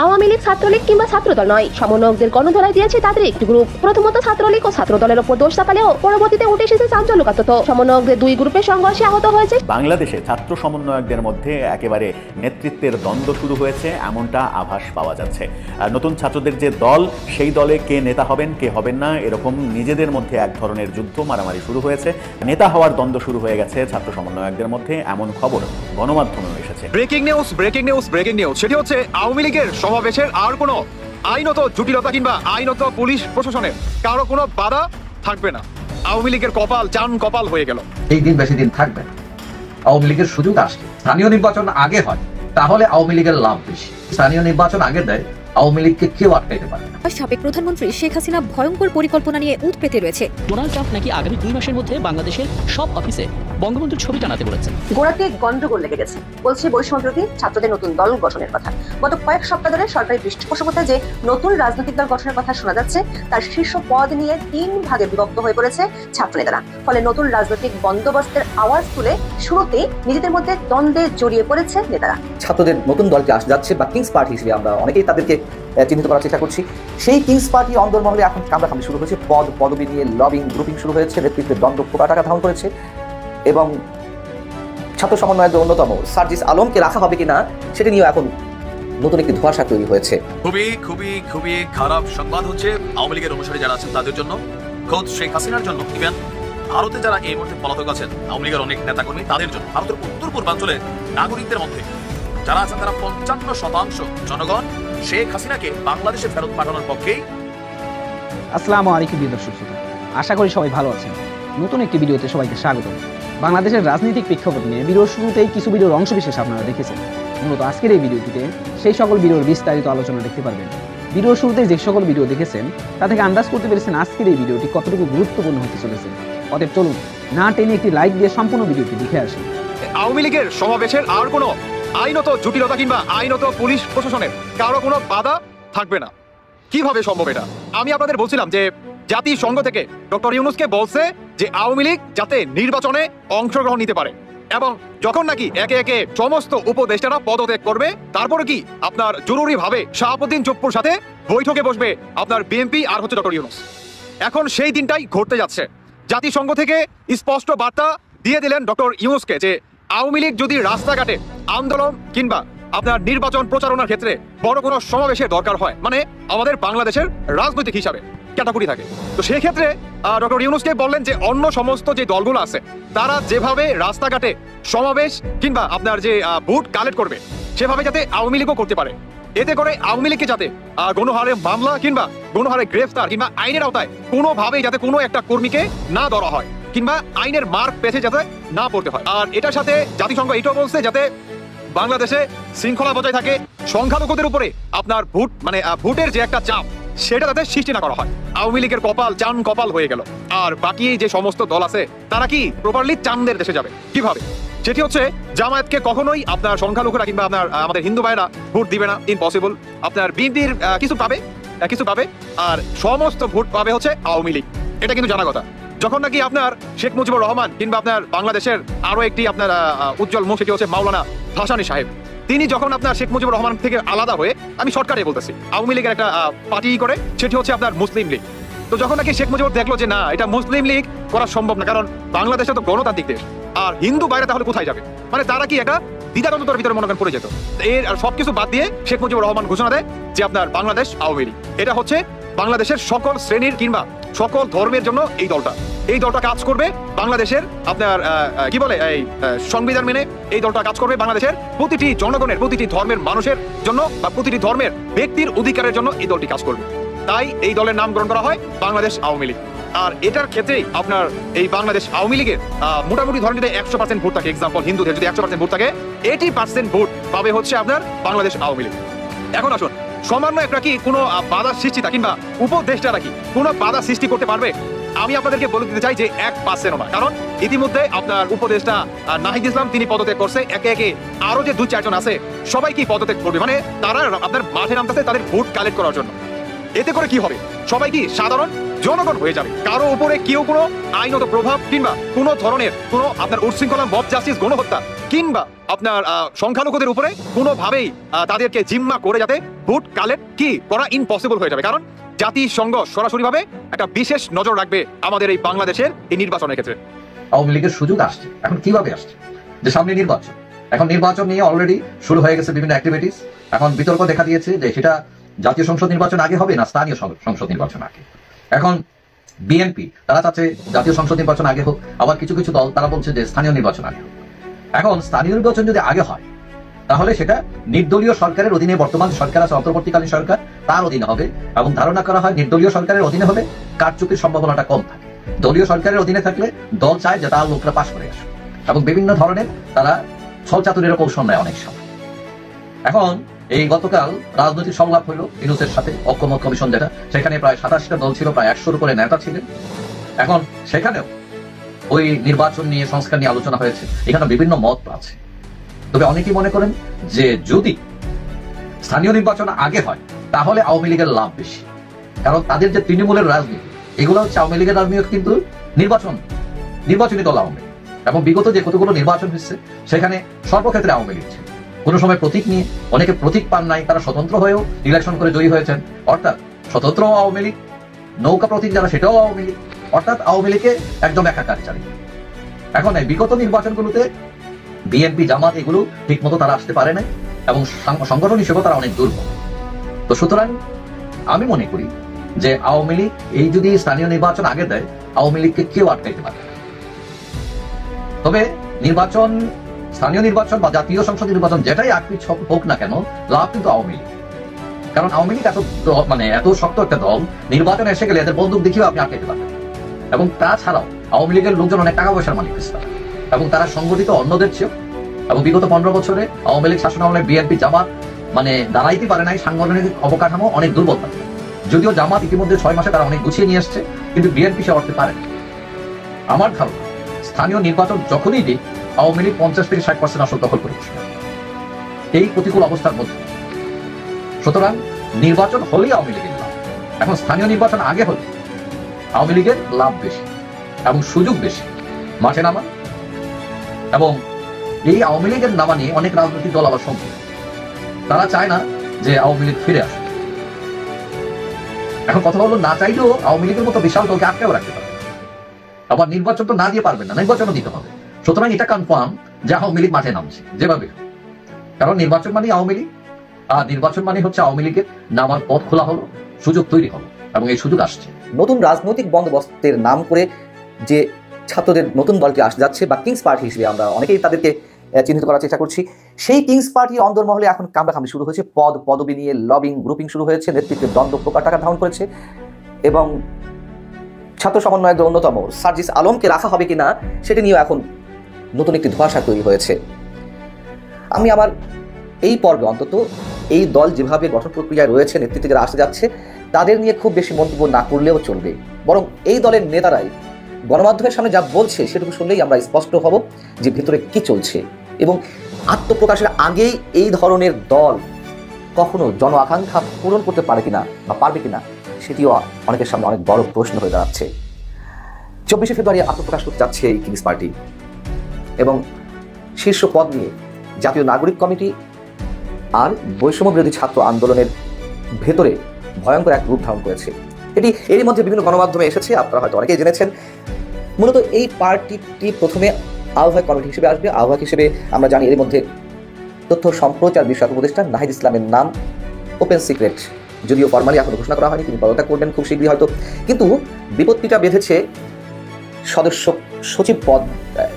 আওয়ামী লীগ ছাত্রলীগ কিংবা ছাত্রদল নয়, সমন্বয়কদের গণধোলাই দিয়েছে তাদের একটি গ্রুপ। প্রথমত ছাত্রলীগ ও ছাত্রদলের ওপর দোষ চাপালেও পরবর্তীতে উঠে এসেছে চাঞ্চল্যকর তথ্য। সমন্বয়কদের দুই গ্রুপের সংঘর্ষে আহত হয়েছে। বাংলাদেশে ছাত্র সমন্বয়কদের মধ্যে একেবারে নেতৃত্বের দ্বন্দ্ব শুরু হয়েছে এমনটা আভাস পাওয়া যাচ্ছে। নতুন ছাত্রদের যে দল, সেই দলে কে নেতা হবেন কে হবেন না, এরকম নিজেদের মধ্যে এক ধরনের যুদ্ধ মারামারি শুরু হয়েছে। নেতা হওয়ার দ্বন্দ্ব শুরু হয়ে গেছে ছাত্র সমন্বয়কদের মধ্যে, এমন খবর গণমাধ্যমে এসেছে। Breaking news breaking news breaking news সেটি হচ্ছে আওয়ামী লীগের সমাবেশের আর কোনো আইনত জটিলতা কিংবা আইনত পুলিশ প্রশাসনের কারো কোনো বাধা থাকবে না। আওয়ামী লীগের কপাল চান কপাল হয়ে গেল। এই দিন বেশি দিন থাকবে না। আওয়ামী লীগের সুযোগ আসছে, স্থানীয় নির্বাচন আগে হয়, তাহলে আওয়ামী লীগের লাভ বেশি। স্থানীয় নির্বাচন আগে দেয়, আওয়ামী লীগকে কেউ আটকাইতে পারে না। সাবেক প্রধানমন্ত্রী শেখ হাসিনা ভয়ঙ্কর পরিকল্পনা নিয়ে উৎপেতে রয়েছে। ডোনাল্ড ট্রাম্প নাকি আগামী 2 মাসের মধ্যে বাংলাদেশের সব অফিসে বঙ্গবন্ধুর ছবি টানাতে বলেছেন। গোড়াতে গন্ডগোল লেগে গেছে, বলছে বৈষম্যবিরোধী ছাত্রদের নতুন দল গঠনের কথা। গত কয়েক সপ্তাহ ধরে সরকারি পৃষ্ঠপোষকতায় যে নতুন রাজনৈতিক দল গঠনের কথা শোনা যাচ্ছে, তার শীর্ষ পদ নিয়ে 3 ভাগে বিভক্ত হয়ে পড়েছে ছাত্রনেতারা। ফলে নতুন রাজনৈতিক বন্দোবস্তের আওয়াজ তুলে শুরুতে নিজেদের মধ্যে দ্বন্দ্বে জড়িয়ে পড়েছে নেতারা। ছাত্রদের নতুন দলটি যাচ্ছে বা কিংস পার্টি হিসেবে আমরা অনেকেই তাদেরকে চিহ্নিত করার চেষ্টা করছি। সেই কিংস পার্টি অন্দরমহলে এখন কামড়াকামড়ি শুরু হয়েছে, পদবি নিয়ে লবিং গ্রুপিং শুরু হয়েছে, নেতৃত্বের দ্বন্দ্ব টাকা ধারণ করেছে এবং ছাত্র সমন্বয়ের অন্যতম সার্জিস আলমকে রাখা হবে কিনা সেটা নিয়েও এখন নতুন একটি ধোঁয়াশা তৈরি হয়েছে। খুবই খুবই খুবই খারাপ সংবাদ হচ্ছে আওয়ামী লীগের অনুসারী যারা আছেন তাদের জন্য, খোদ শেখ হাসিনার জন্য, ইভেন ভারতে যারা এই মুহূর্তে পলাতক আছেন আওয়ামী লীগের অনেক নেতাকর্মী তাদের জন্য। ভারতের উত্তর পূর্বাঞ্চলের নাগরিকদের মধ্যে যারা আছেন তারা 55% জনগণ শেখ হাসিনাকে বাংলাদেশে ফেরত পাঠানোর পক্ষেই। আসসালামু আলাইকুম দর্শক শ্রোতা, আশা করি সবাই ভালো আছেন। নতুন একটি ভিডিওতে সবাইকে স্বাগত। বাংলাদেশের রাজনৈতিক প্রেক্ষাপট নিয়ে ভিডিওর শুরুতেই কিছু ভিডিওর অংশবিশেষ আপনারা দেখেছেন। মূলত আজকের এই ভিডিওটিতে সেই সকল ভিডিওর বিস্তারিত আলোচনা দেখতে পারবেন। ভিডিওর শুরুতেই যে সকল ভিডিও দেখেছেন তা থেকে আন্দাজ করতে পেরেছেন আজকের এই ভিডিওটি কতটুকু গুরুত্বপূর্ণ হতে চলেছে। অতএব চলুন না টেনে একটি লাইক দিয়ে সম্পূর্ণ ভিডিওটি দেখে আসি। আওয়ামী লীগের সমাবেশের আর কোনো আইনত জটিলতা কিংবা আইনত পুলিশ প্রশাসনের কারো কোনো বাধা থাকবে না। কিভাবে সম্ভব এটা? আমি আপনাদের বলছিলাম যে জাতিসংঘ থেকে ডক্টর ইউনূসকে বলছে যে আওয়ামী লীগ যাতে নির্বাচনে অংশগ্রহণ নিতে পারে, এবং যখন নাকি একে একে সমস্ত উপদেষ্টারা পদত্যাগ করবে, তারপরে কি আপনার জরুরি ভাবে শাহাবুদ্দিন চপ্পুর সাথে বৈঠকে বসবে আপনার বিএনপি আর হচ্ছে ডক্টর ইউনূস। এখন সেই দিনটাই ঘটতে যাচ্ছে। জাতিসংঘ থেকে স্পষ্ট বার্তা দিয়ে দিলেন ডক্টর ইউনূসকে যে আওয়ামী লীগ যদি রাস্তাঘাটে আন্দোলন কিংবা আপনার নির্বাচন প্রচারণার ক্ষেত্রে বড় কোনো সমাবেশের দরকার হয়, মানে আমাদের বাংলাদেশের রাজনৈতিক হিসাবে ক্যাটাগরি থাকে, তো সেই ক্ষেত্রে ডক্টর ইউনূসকে বললেন যে অন্য সমস্ত যে দলগুলো আছে তারা যেভাবে রাস্তাঘাটে সমাবেশ কিংবা আপনার যে ভোট কালেক্ট করবে সেভাবে যাতে আওয়ামী লীগও করতে পারে। এতে করে আওয়ামী লীগকে যাতে গণহারে মামলা কিংবা গণহারে গ্রেফতার কিংবা আইনের আওতায় কোনোভাবেই যাতে কোনো একটা কর্মীকে না ধরা হয় কিংবা আইনের মার্ক পেছে যাতে না পড়তে হয়। আর এটার সাথে জাতিসংঘ এটাও বলছে যাতে বাংলাদেশে শৃঙ্খলা বজায় থাকে, সংখ্যালঘুদের উপরে আপনার ভোট মানে ভোটের যে একটা চাপ সেটা যাতে সৃষ্টি না করা হয়। আওয়ামী লীগের কপাল চান কপাল হয়ে গেল। আর বাকি যে সমস্ত দল আছে তারা কি প্রপারলি চাঁদের দেশে যাবে কিভাবে? সেটি হচ্ছে জামায়াতকে কখনোই আপনার সংখ্যালঘুরা কিংবা আপনার আমাদের হিন্দু ভাইরা ভোট দিবে না, ইম্পসিবল। আপনার বিএনপির কিছু পাবে আর সমস্ত ভোট পাবে হচ্ছে আওয়ামী লীগ, এটা কিন্তু জানা কথা। যখন নাকি আপনার শেখ মুজিবুর রহমান কিংবা আপনার বাংলাদেশের আরো একটি আপনার উজ্জ্বল মুখ, সেটি হচ্ছে মাওলানা ভাসানী সাহেব, তিনি যখন আপনার শেখ মুজিবুর রহমান থেকে আলাদা হয়ে, আমি শর্টকাটে বলতেছি, আওয়ামী লীগের একটা পার্টি করে, সেটি হচ্ছে আপনার মুসলিম লীগ। তো যখন নাকি শেখ মুজিবুর দেখলো যে না, এটা মুসলিম লীগ করা সম্ভব না, কারণ বাংলাদেশে তো গণতান্ত্রিক দেশ, আর হিন্দু বাইরে তাহলে কোথায় যাবে, মানে তারা কি একটা দ্বিধাদ্বন্দ্বের ভিতরে মনে করেন পড়ে যেত। এর সবকিছু বাদ দিয়ে শেখ মুজিবুর রহমান ঘোষণা দেয় যে আপনার বাংলাদেশ আওয়ামী লীগ। এটা হচ্ছে বাংলাদেশের সকল শ্রেণীর কিংবা সকল ধর্মের জন্য এই দলটা কাজ করবে বাংলাদেশের আপনার কি বলে এই সংবিধান মেনে। এই দলটা কাজ করবে বাংলাদেশের প্রতিটি জনগণের, প্রতিটি ধর্মের মানুষের জন্য বা প্রতিটি ধর্মের ব্যক্তির অধিকারের জন্য এই দলটি কাজ করবে। তাই এই দলের নামকরণ করা হয় বাংলাদেশ আওয়ামী লীগ। আর এটার ক্ষেত্রেই আপনার এই বাংলাদেশ আওয়ামী লীগের মোটামুটি ধরেন যদি 100% ভোট থাকে, এক্সাম্পল হিন্দুদের যদি 100% ভোট থাকে, 80% ভোট পাবে হচ্ছে আপনার বাংলাদেশ আওয়ামী লীগ। এখন আসুন, সামান্য একটা কি কোনো বাধা সৃষ্টিটা কিংবা উপদেষ্টারা কি কোনো বাধা সৃষ্টি করতে পারবে? আমি আপনাদেরকে বলে দিতে চাই যে 1% না, কারণ ইতিমধ্যে আপনার উপদেষ্টা নাহিদ ইসলাম তিনি পদত্যাগ করছে, একে একে আরো যে 2-4 জন আছে সবাই কি পদত্যাগ করবে, মানে তারা আপনার মাঠে নামতেছে তাদের ভোট কালেক্ট করার জন্য। এতে করে কি হবে? সবাই কি সাধারণ জনগণ হয়ে যাবে। কারো উপরে কেউ কোনো আইনত প্রভাব কিংবা কোনো ধরনের কোনো আপনার উচ্ছৃঙ্খলা, মব জাস্টিস, গণহত্যা কিংবা আপনার সংখ্যালঘুদের উপরে কোনোভাবেই তাদেরকে জিম্মা করে যাতে ভোট কালেক্ট কি করা ইম্পসিবল হয়ে যাবে। কারণ জাতিসংঘ সরাসরিভাবে একটা বিশেষ নজর রাখবে আমাদের এই বাংলাদেশের এই নির্বাচনের ক্ষেত্রে। আওয়ামী লীগের সুযোগ আসছে। এখন কিভাবে আসছে? যে সামনে নির্বাচন, এখন নির্বাচন নিয়ে অলরেডি শুরু হয়ে গেছে বিভিন্ন অ্যাক্টিভিটিস। এখন বিতর্ক দেখা দিয়েছে যে সেটা জাতীয় সংসদ নির্বাচন আগে হবে না স্থানীয় সংসদ নির্বাচন আগে। এখন বিএনপি তারা চাচ্ছে জাতীয় সংসদ নির্বাচন আগে হোক, আবার কিছু কিছু দল তারা বলছে যে স্থানীয় নির্বাচন আগে হোক। এখন স্থানীয় নির্বাচন যদি আগে হয় তাহলে সেটা নির্দলীয় সরকারের অধীনে, বর্তমান সরকার আছে অন্তর্বর্তীকালীন সরকার, তার অধীনে হবে এবং ধারণা করা হয় নির্দলীয় সরকারের অধীনে হলে কারচুপির সম্ভাবনাটা কম থাকে। দলীয় সরকারের অধীনে থাকলে দল চায় যে তার লোকরা পাশ করে আসে এবং বিভিন্ন ধরনের তারা ছলচাতুরের কৌশল নেয় অনেক সময়। এখন এই গতকাল রাজনৈতিক সংলাপ হইল ইউনূসের সাথে, ঐকমত্য কমিশন যেটা, সেখানে প্রায় 27টা দল ছিল, প্রায় 100-র উপরে নেতা ছিলেন। এখন সেখানেও ওই নির্বাচন নিয়ে, সংস্কার নিয়ে আলোচনা হয়েছে। এখানে বিভিন্ন মত আছে। তবে অনেকেই মনে করেন যে যদি স্থানীয় নির্বাচন আগে হয় তাহলে আওয়ামী লীগের লাভ বেশি। কারণ তাদের যে তৃণমূলের রাজনীতি, এগুলো হচ্ছে আওয়ামী লীগের রাজনীতি কিন্তু নির্বাচনী দল আওয়ামী লীগ। এবং বিগত যে কতগুলো নির্বাচন হচ্ছে সেখানে সর্বক্ষেত্রে আওয়ামী লীগ ছিল। কোনো সময় প্রতীক নিয়ে, অনেকে প্রতীক পান নাই, তারা স্বতন্ত্র হয়েও ইলেকশন করে জয়ী হয়েছেন। অর্থাৎ স্বতন্ত্র আওয়ামী লীগ, নৌকা প্রতীক যারা সেটাও আওয়ামী লীগ, অর্থাৎ আওয়ামী লীগকে একদম একাকার চালিয়ে। এখন এই বিগত নির্বাচনগুলোতে বিএনপি, জামাত এগুলো ঠিক মতো তারা আসতে পারে নাই এবং সংগঠন হিসেবে তারা অনেক দুর্বল। তো সুতরাং আমি মনে করি যে আওয়ামী লীগ এই যদি স্থানীয় নির্বাচন আগে দেয়, আওয়ামী লীগকে কেউ আটকাইতে পারে। তবে নির্বাচন, স্থানীয় নির্বাচন বা জাতীয় সংসদ নির্বাচন যেটাই আটপিছ হোক না কেন, লাভ কিন্তু আওয়ামী লীগ। কারণ আওয়ামী লীগ এত শক্ত একটা দল, নির্বাচন এসে গেলে এদের বন্দুক দেখিও আপনি আটকাইতে পারবেন। এবং তাছাড়াও আওয়ামী লীগের লোকজন অনেক টাকা পয়সার মালিক হয়েছে এবং তারা সংগঠিত অন্যদের চেয়েও। এবং বিগত 15 বছরে আওয়ামী লীগ শাসন আমলে বিএনপি, জামাত দাঁড়াইতে পারে নাই, সাংগঠনিক অবকাঠামো অনেক দুর্বল থাকে। যদিও জামাত ইতিমধ্যে 6 মাসে তারা অনেক গুছিয়ে নিয়ে আসছে, কিন্তু বিএনপি সে অর্থে পারে। আমার ধারণা স্থানীয় নির্বাচন যখনই দিক, আওয়ামী লীগ 50-60% আসন দখল করে বসবে এই প্রতিকূল অবস্থার মধ্যে। সুতরাং নির্বাচন হলেই আওয়ামী লীগের লাভ। এখন স্থানীয় নির্বাচন আগে হলে আওয়ামী লীগের লাভ বেশি এবং সুযোগ বেশি মাঠে নামা। এবং এই আওয়ামী লীগের নামা নিয়ে অনেক রাজনৈতিক দল আবার সম্ভব, তারা চায় না যে আওয়ামী লীগ ফিরে আসে। এখন কথা হলো, না চাইলেও আওয়ামী লীগের মতো বিশাল দলকে আটকেও রাখতে পারবে। আবার নির্বাচন তো না দিয়ে পারবেন না, নির্বাচনও দিতে হবে। সুতরাং এটা কনফার্ম যে আওয়ামী লীগ মাঠে নামছে যেভাবে। কারণ নির্বাচন মানে আওয়ামী লীগ, আর নির্বাচন মানে হচ্ছে আওয়ামী লীগের নামার পথ খোলা হলো, সুযোগ তৈরি হলো এবং এই সুযোগ আসছে। নতুন রাজনৈতিক বন্দোবস্তের নাম করে যে ছাত্রদের নতুন দলটি আসতে যাচ্ছে বা কিংস পার্টি হিসেবে আমরা অনেকেই তাদেরকে চিহ্নিত করার চেষ্টা করছি, সেই কিংস পার্টির অন্দরমহলে এখন কামড়াকামড়ি শুরু হয়েছে। পদবি নিয়ে লবিং, গ্রুপিং শুরু হয়েছে, নেতৃত্বের দ্বন্দ্ব প্রকার টাকা ধারণ করেছে এবং ছাত্র সমন্বয়ের অন্যতম সার্জিস আলমকে রাখা হবে কিনা সেটা নিয়েও এখন নতুন একটি ধোঁয়াশা তৈরি হয়েছে। আমি আমার এই পর্বে অন্তত এই দল যেভাবে গঠন প্রক্রিয়ায় রয়েছে, নেতৃত্বে যারা আসতে যাচ্ছে, তাদের নিয়ে খুব বেশি মন্তব্য না করলেও চলবে। বরং এই দলের নেতারাই গণমাধ্যমের সামনে যা বলছে সেটুকু শুনলেই আমরা স্পষ্ট হব যে ভিতরে কি চলছে। এবং আত্মপ্রকাশের আগেই এই ধরনের দল কখনো জন আকাঙ্ক্ষা পূরণ করতে পারে কিনা বা পারবে কিনা, সেটিও অনেকের সামনে অনেক বড় প্রশ্ন হয়ে দাঁড়াচ্ছে। 24শে ফেব্রুয়ারি আত্মপ্রকাশ করতে যাচ্ছে এই কিংস পার্টি এবং শীর্ষ পদ নিয়ে জাতীয় নাগরিক কমিটি আর বৈষম্য বিরোধী ছাত্র আন্দোলনের ভেতরে ভয়ঙ্কর এক রূপ ধারণ করেছে। এটি এরই মধ্যে বিভিন্ন গণমাধ্যমে এসেছে, আপনারা হয়তো অনেকেই জেনেছেন। মূলত এই পার্টিটি প্রথমে আহ্বায়ক কমিটি হিসেবে আসবে। আহ্বায়ক হিসেবে আমরা জানি এর মধ্যে তথ্য সম্প্রচার বিষয়ক উপদেষ্টা নাহিদ ইসলামের নাম ওপেন সিক্রেট, যদিও ফরমালি এখনো ঘোষণা করা হয়নি, তিনি পদত্যাগ করবেন খুব শীঘ্রই হয়তো। কিন্তু বিপত্তিটা বেঁধেছে সদস্য সচিব পদ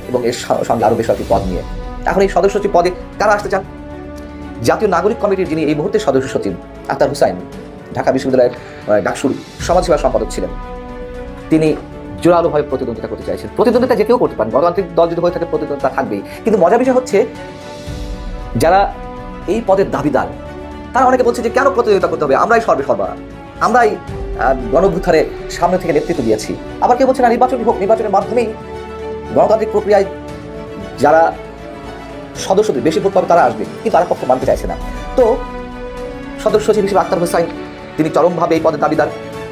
এবং এর সঙ্গে আরও বেশ কয়েকটি পদ নিয়ে। এখন এই সদস্য সচিব পদে কারা আসতে চান? জাতীয় নাগরিক কমিটির যিনি এই মুহূর্তে সদস্য সচিব আখতার হুসাইন, ঢাকা বিশ্ববিদ্যালয়ের ডাকসুর সমাজসেবা সম্পাদক ছিলেন, তিনি জোরালোভাবে প্রতিদ্বন্দ্বিতা করতে চাইছেন। প্রতিদ্বন্দ্বিতা যে কেউ করতে পারেন, গণতান্ত্রিক দল যদি হয়ে থাকে প্রতিদ্বন্দ্বিতা থাকবেই। কিন্তু মজার বিষয় হচ্ছে যারা এই পদের দাবিদার তারা অনেকে বলছে যে কেন প্রতিদ্বন্দ্বিতা করতে হবে, আমরাই সর্বেসর্বা, আমরাই গণভ্যুত্থানের সামনে থেকে নেতৃত্ব দিয়েছি। আবার কেউ বলছে না, নির্বাচন হোক, নির্বাচনের মাধ্যমেই গণতান্ত্রিক প্রক্রিয়ায় যারা সদস্যদের বেশি ভোট পাবে তারা আসবে, কিন্তু তারা পক্ষ মানতে চাইছে না। তো সদস্য সচিব হিসেবে আখতার হুসাইন, তিনি চরমভাবে এই পদের দাবিদার।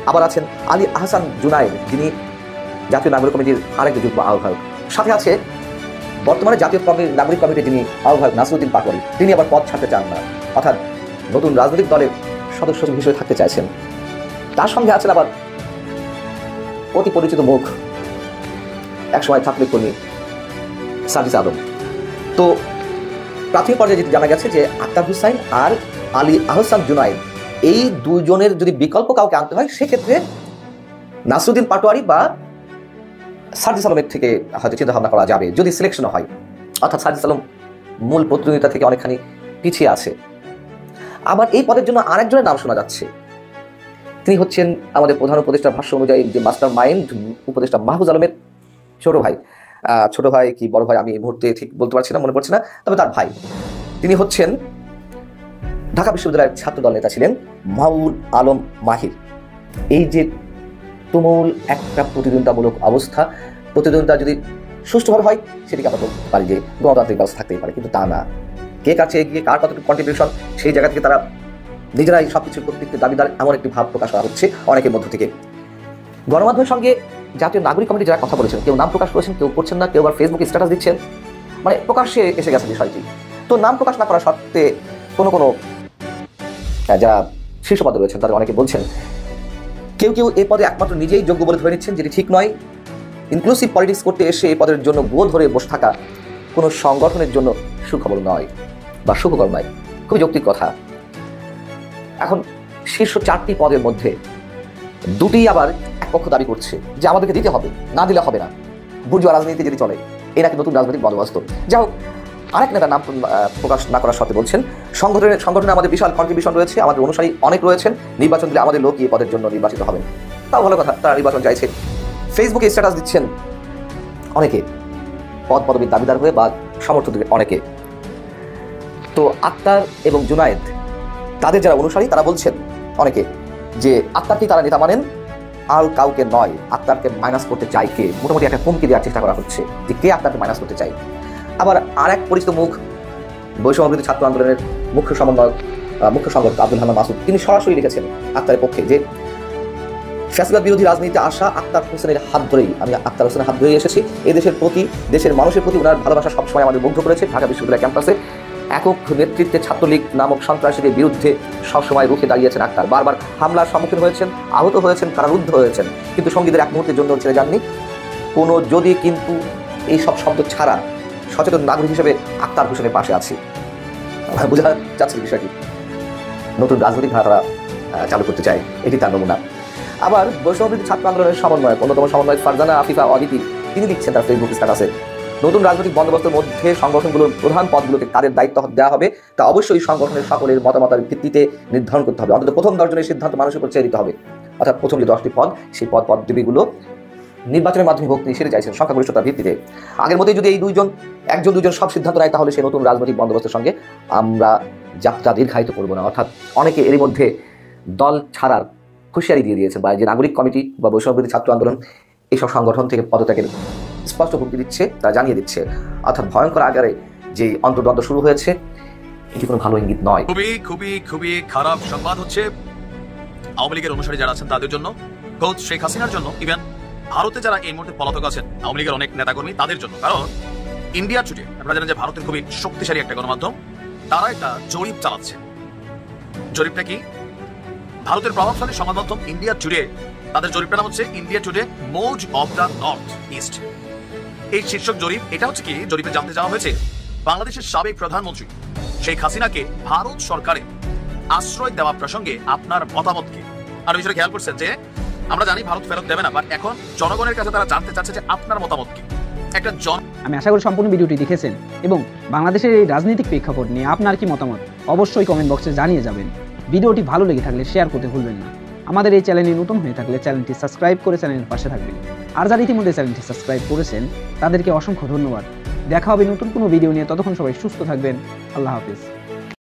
আবার আছেন আলী আহসান জুনায়েদ, যিনি জাতীয় নাগরিক কমিটির আরেক যুগ্ম আহ্বায়ক। সাথে আছে বর্তমানে জাতীয় নাগরিক কমিটির যিনি আহ্বায়ক নাসিরউদ্দিন পাটোয়ারি, তিনি আবার পদ ছাড়তে চান না, অর্থাৎ নতুন রাজনৈতিক দলের সদস্য হিসেবে থাকতে চাইছেন। তার সঙ্গে আছেন আবার অতি পরিচিত মুখ, একসময় ছাত্রলীগ কর্মী সাজিদ আলম। তো প্রাথমিক পর্যায়ে যেটি জানা গেছে যে আক্তার হুসাইন আর আলী আহসান জুনায়েদ, এই দুজনের যদি বিকল্প কাউকে আনতে হয় সেক্ষেত্রে নাসিরউদ্দিন পাটোয়ারি বা সাজিদ আলমের থেকে হয়তো চিন্তা ভাবনা করা যাবে যদি সিলেকশন হয়। অর্থাৎ সাজিদ আলম মূল প্রতিদ্বন্দ্বিতা থেকে অনেকখানি পিছিয়ে আছে। আবার এই পদের জন্য আরেকজনের নাম শোনা যাচ্ছে, তিনি হচ্ছেন আমাদের প্রধান উপদেষ্টার ভাষ্য অনুযায়ী যে মাস্টার মাইন্ড উপদেষ্টা মাহফুজ আলমের ছোট ভাই কি বড় ভাই আমি এই মুহূর্তে ঠিক বলতে পারছি না, মনে পড়ছে না, তবে তার ভাই। তিনি হচ্ছেন ঢাকা বিশ্ববিদ্যালয়ের ছাত্রদল নেতা ছিলেন মাহবুব আলম মাহির। এই যে তুমুল একটা প্রতিদ্বন্দ্বিতামূলক অবস্থা, প্রতিদ্বন্দ্বিতা যদি সুষ্ঠুভাবে হয় সেটিকে আমরা বলতে পারি যে গণতান্ত্রিক ব্যবস্থা থাকতেই পারে, কিন্তু তা না। কে কাছে এগিয়ে কার কতটুকু কন্ট্রিবিউশন, সেই জায়গা থেকে তারা নিজেরাই সবকিছুর কর্তৃত্বের দাবিদার, এমন একটি ভাব প্রকাশ করা হচ্ছে অনেকের মধ্য থেকে। গণমাধ্যমের সঙ্গে জাতীয় নাগরিক কমিটি যারা কথা বলেছেন, কেউ নাম প্রকাশ করেছেন, কেউ করছেন না, কেউ আবার ফেসবুকে স্ট্যাটাস দিচ্ছেন, মানে প্রকাশ্যে এসে গেছে বিষয়টি। তো নাম প্রকাশ না করা সত্ত্বে কোনো যারা শীর্ষ পদে রয়েছেন তাদের অনেকে বলছেন, কেউ এই পদে একমাত্র নিজেই যোগ্য বলে ধরে নিচ্ছেন, যেটি ঠিক নয়। ইনক্লুসিভ পলিটিক্স করতে এসে এই পদের জন্য গো ধরে বসে থাকা কোনো সংগঠনের জন্য সুখবর নয় বা সুখকর নয়। খুবই যৌক্তিক কথা। এখন শীর্ষ 4টি পদের মধ্যে 2টি আবার এক পক্ষ দাবি করছে যে আমাদেরকে দিতে হবে, না দিলে হবে না, বুর্জোয়া রাজনীতি যদি চলে, এই নাকি নতুন রাজনৈতিক বন্দোবস্ত। যাই হোক, আরেক নেতা নাম প্রকাশ না করার সত্ত্বে বলছেন সংগঠনে আমাদের বিশাল কন্ট্রিবিউশন রয়েছে, আমাদের অনুসারী অনেক রয়েছেন, নির্বাচন দিলে আমাদের লোক এই পদের জন্য নির্বাচিত হবেন। তাও ভালো কথা, তারা নির্বাচন চাইছে। ফেসবুকে স্ট্যাটাস দিচ্ছেন অনেকে পদ পদবীর দাবিদার হয়ে বা সমর্থকদের অনেকে। তো আক্তার এবং জুনায়েদ তাদের যারা অনুসারী তারা বলছেন অনেকে যে আক্তারকেই তারা নেতা মানেন, আর কাউকে নয়। আক্তারকে মাইনাস করতে চাই কে, মোটামুটি একটা হুমকি দেওয়ার চেষ্টা করা হচ্ছে যে কে আক্তারকে মাইনাস করতে চাই। আবার আর এক পরিচিত মুখ, বৈষম্যবিরোধী ছাত্র আন্দোলনের মুখ্য সংগঠক আব্দুল হান্নান মাসুদ, তিনি সরাসরি লিখেছেন আক্তারের পক্ষে যে ফ্যাসিবাদ বিরোধী রাজনীতিতে আসা আক্তার হোসেনের হাত ধরেই, আমি আক্তার হোসেনের হাত ধরেই এসেছি। এই দেশের প্রতি, দেশের মানুষের প্রতি ওনার ভালোবাসা সবসময় আমাদের মুগ্ধ করেছে। ঢাকা বিশ্ববিদ্যালয় ক্যাম্পাসে একক নেতৃত্বে ছাত্রলীগ নামক সন্ত্রাসীদের বিরুদ্ধে সবসময় রুখে দাঁড়িয়েছেন আক্তার। বারবার হামলার সম্মুখীন হয়েছেন, আহত হয়েছেন, কারারুদ্ধ হয়েছেন, কিন্তু সঙ্গীদের এক মুহূর্তের জন্য ছেড়ে যাননি। কোনো যদি কিন্তু এই সব শব্দ ছাড়া সচেতন নাগরিক হিসেবে আক্তার হোসেনের পাশে আছি। বোঝা যাচ্ছে বিষয়টি। নতুন রাজনৈতিক ধারা তারা চালু করতে চায়, এটি তার নমুনা। আবার বৈষম্যবিরোধী ছাত্র আন্দোলনের সমন্বয়ক, অন্যতম সমন্বয়ক ফারজানা আফিফা অদিতি, তিনি লিখছেন তার ফেসবুক স্ট্যাটাসে, নতুন রাজনৈতিক বন্দোবস্তের মধ্যে সংগঠনগুলোর প্রধান পদগুলোতে কাদের দায়িত্ব দেওয়া হবে তা অবশ্যই সংগঠনের সকলের মতামতের ভিত্তিতে নির্ধারণ করতে হবে। অন্তত প্রথম 10 জনের সিদ্ধান্ত মানুষের উপর ছেড়ে দিতে হবে। অর্থাৎ প্রথম যে 10টি পদ, সেই পদবিগুলো নির্বাচনের মাধ্যমে হোক, তিনি সেটা চাইছেন সংখ্যাগরিষ্ঠতার ভিত্তিতে। আগের মধ্যে যদি এই একজন দুইজন সব সিদ্ধান্ত নেয়, তাহলে সেই নতুন রাজনৈতিক বন্দোবস্তের সঙ্গে আমরা যাত্রা দীর্ঘায়িত করবো না। অর্থাৎ অনেকে এরই মধ্যে দল ছাড়ার হুঁশিয়ারি দিয়ে দিয়েছে, বা যে নাগরিক কমিটি বা বৈষম্যবিরোধী ছাত্র আন্দোলন এইসব সংগঠন থেকে পদত্যাগের স্পষ্ট হুমকি দিচ্ছে, তা জানিয়ে দিচ্ছে। অর্থাৎ ভয়ঙ্কর আকারে যে অন্তর্দ্বন্দ্ব শুরু হয়েছে, এটি কোনো ভালো ইঙ্গিত নয়। খুবই খারাপ সংবাদ হচ্ছে আওয়ামী লীগের অনুসারী যারা আছেন তাদের জন্য, খোদ শেখ হাসিনার জন্য, ইভেন ভারতে যারা এই মুহূর্তে পলাতক আছেন আওয়ামী লীগের অনেক নেতাকর্মী তাদের জন্য। কারণ ইন্ডিয়া টুডে, আপনারা জানেন যে ভারতের খুবই শক্তিশালী একটা গণমাধ্যম, তারা একটা জরিপ চালাচ্ছে। জরিপটা কি? ভারতের প্রভাবশালী সংবাদ মাধ্যম ইন্ডিয়া টুডে, তাদের জরিপটার নাম হচ্ছে India today mood of the north east. এই শীর্ষক জরিপ, এটা হচ্ছে কি, জরিপে জানতে যাওয়া হয়েছে বাংলাদেশের সাবেক প্রধানমন্ত্রী শেখ হাসিনাকে ভারত সরকারের আশ্রয় দেওয়া প্রসঙ্গে আপনার মতামত কি। আর বিষয়টা খেয়াল করছেন যে আমরা জানি ভারত ফেরত দেবে না, বাট এখন জনগণের কাছে তারা জানতে চাচ্ছে যে আপনার মতামত কি। আমি আশা করি সম্পূর্ণ ভিডিওটি দেখেছেন এবং বাংলাদেশের এই রাজনৈতিক প্রেক্ষাপট নিয়ে আপনার কি মতামত অবশ্যই কমেন্ট বক্সে জানিয়ে যাবেন। ভিডিওটি ভালো লেগে থাকলে শেয়ার করতে ভুলবেন না। আমাদের এই চ্যানেলে নতুন হয়ে থাকলে চ্যানেলটি সাবস্ক্রাইব করে চ্যানেলের পাশে থাকবেন। আর যারা ইতিমধ্যে চ্যানেলটি সাবস্ক্রাইব করেছেন তাদেরকে অসংখ্য ধন্যবাদ। দেখা হবে নতুন কোনো ভিডিও নিয়ে, ততক্ষণ সবাই সুস্থ থাকবেন। আল্লাহ হাফেজ।